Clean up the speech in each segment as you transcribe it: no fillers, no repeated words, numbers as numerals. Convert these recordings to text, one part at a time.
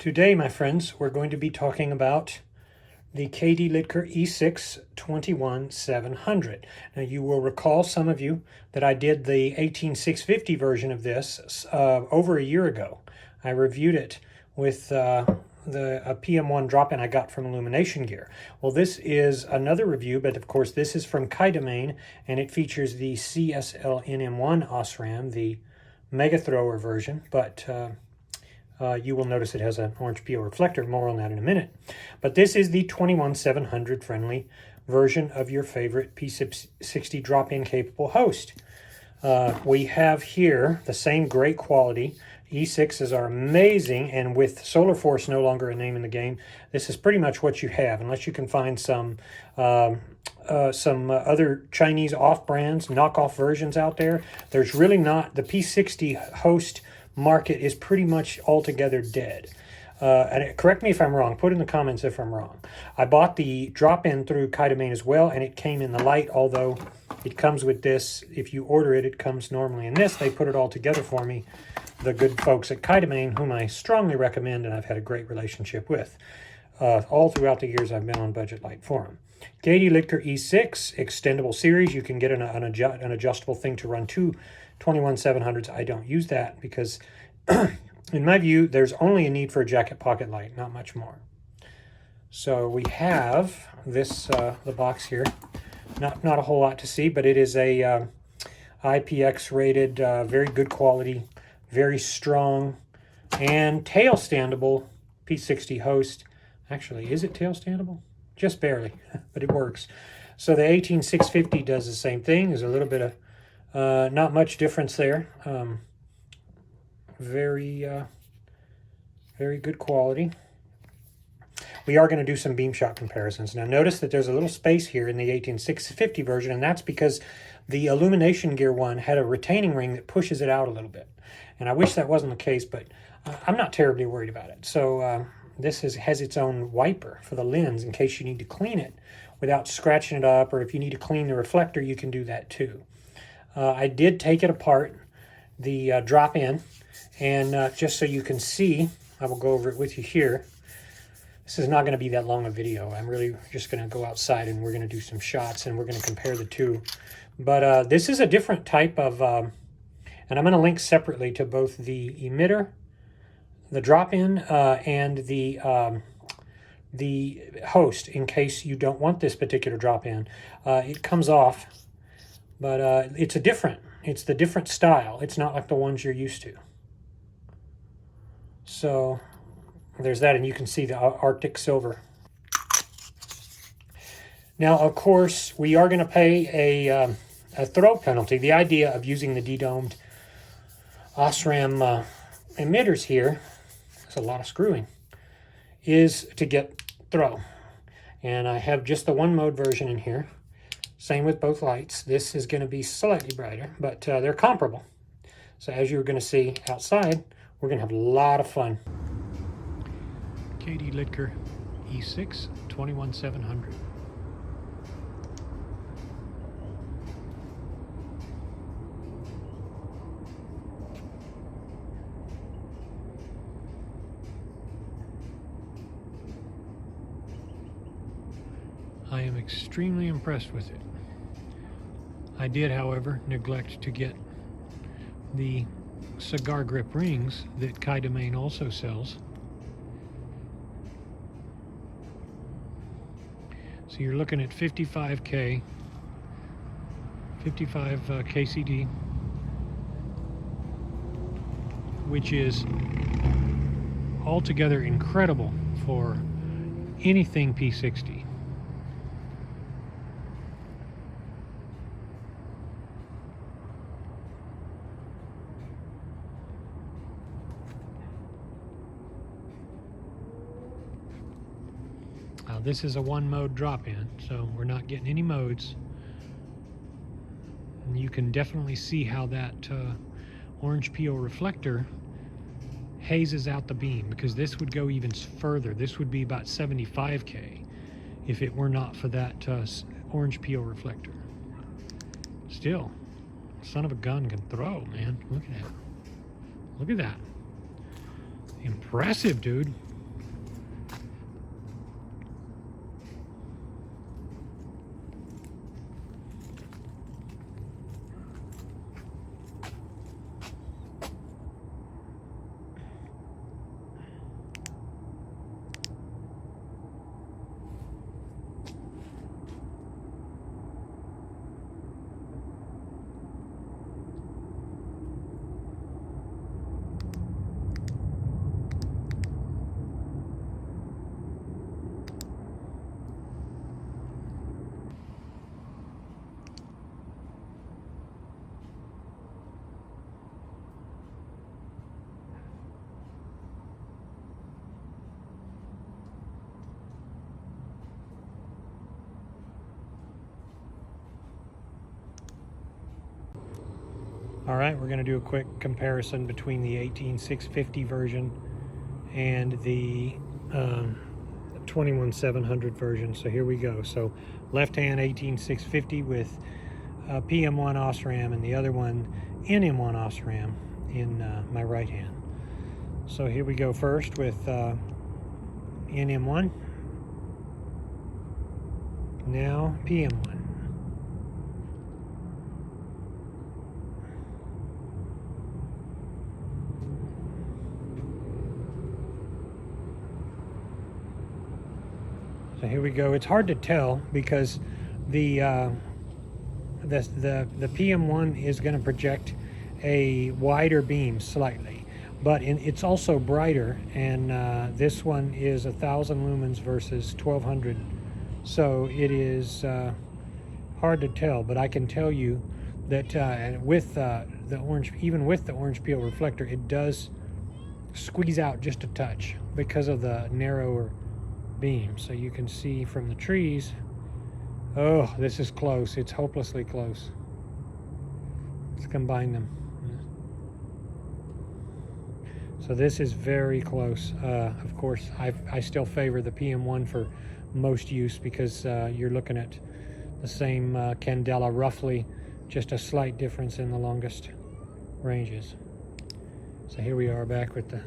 Today, my friends, we're going to be talking about the KDLITKER E6 21700. Now, you will recall, some of you, that I did the 18650 version of this over a year ago. I reviewed it with a PM1 drop-in I got from Illumination Gear. Well, this is another review, but of course this is from KDLITKER, and it features the CSLNM1 OSRAM, the Mega Thrower version, but you will notice it has an orange PO reflector. More on that in a minute. But this is the 21700 friendly version of your favorite P60 drop-in capable host. We have here the same great quality. E6s are amazing, and with Solar Force no longer a name in the game, this is pretty much what you have, unless you can find some other Chinese off-brands, knockoff versions out there. There's really not. The P60 host market is pretty much altogether dead. And correct me if I'm wrong. Put in the comments if I'm wrong. I bought the drop-in through KDLITKER as well, and it came in the light, although it comes with this. If you order it, it comes normally in this. They put it all together for me. The good folks at KDLITKER, whom I strongly recommend and I've had a great relationship with all throughout the years I've been on Budget Light for them. KDLITKER E6 extendable series. You can get an adjustable thing to run two 21700s. I don't use that because in my view there's only a need for a jacket pocket light, not much more. So we have this the box here. Not a whole lot to see, but it is a IPX rated, very good quality, very strong, and tail standable P60 host. Actually, is it tail standable? Just barely, but it works. So the 18650 does the same thing. There's a little bit of not much difference there. Very good quality. We are going to do some beam shot comparisons. Now notice that there's a little space here in the 18650 version, and that's because the Illumination Gear one had a retaining ring that pushes it out a little bit. And I wish that wasn't the case, but I'm not terribly worried about it. So this has its own wiper for the lens in case you need to clean it without scratching it up, or if you need to clean the reflector, you can do that too. I did take it apart, the drop-in, and just so you can see, I will go over it with you here. This is not going to be that long a video. I'm really just going to go outside and we're going to do some shots and we're going to compare the two. But this is a different type of, and I'm going to link separately to both the emitter, the drop-in, and the host in case you don't want this particular drop-in. It comes off, but it's the different style. It's not like the ones you're used to. So there's that, and you can see the Arctic Silver. Now, of course, we are going to pay a throw penalty. The idea of using the de-domed OSRAM emitters here, there's a lot of screwing, is to get throw. And I have just the one mode version in here. Same with both lights. This is going to be slightly brighter, but they're comparable. So as you're going to see outside, we're going to have a lot of fun. KDLITKER E6 21700. I am extremely impressed with it. I did, however, neglect to get the cigar grip rings that KDLITKER also sells. So you're looking at 55K, 55 KCD, which is altogether incredible for anything P60. This is a one-mode drop-in, so we're not getting any modes. And you can definitely see how that orange PO reflector hazes out the beam, because this would go even further. This would be about 75K if it were not for that orange PO reflector. Still, son of a gun can throw, man. Look at that. Look at that. Impressive, dude. All right, we're going to do a quick comparison between the 18650 version and the 21700 version. So here we go. So left hand 18650 with PM1 OSRAM and the other one NM1 OSRAM in my right hand. So here we go first with NM1, now PM1. So here we go. It's hard to tell because the PM1 is going to project a wider beam slightly, but it's also brighter, and this one is 1,000 lumens versus 1,200. So it is hard to tell, but I can tell you that with the orange, even with the orange peel reflector, it does squeeze out just a touch because of the narrower beam. So you can see from the trees, oh, this is close. It's hopelessly close. Let's combine them. So this is very close. Of course, I still favor the PM1 for most use because you're looking at the same candela, roughly, just a slight difference in the longest ranges. So here we are back with the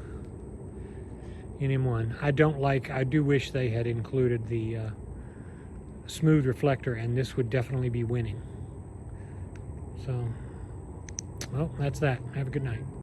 NM1. I do wish they had included the smooth reflector, and this would definitely be winning. So, well, that's that. Have a good night.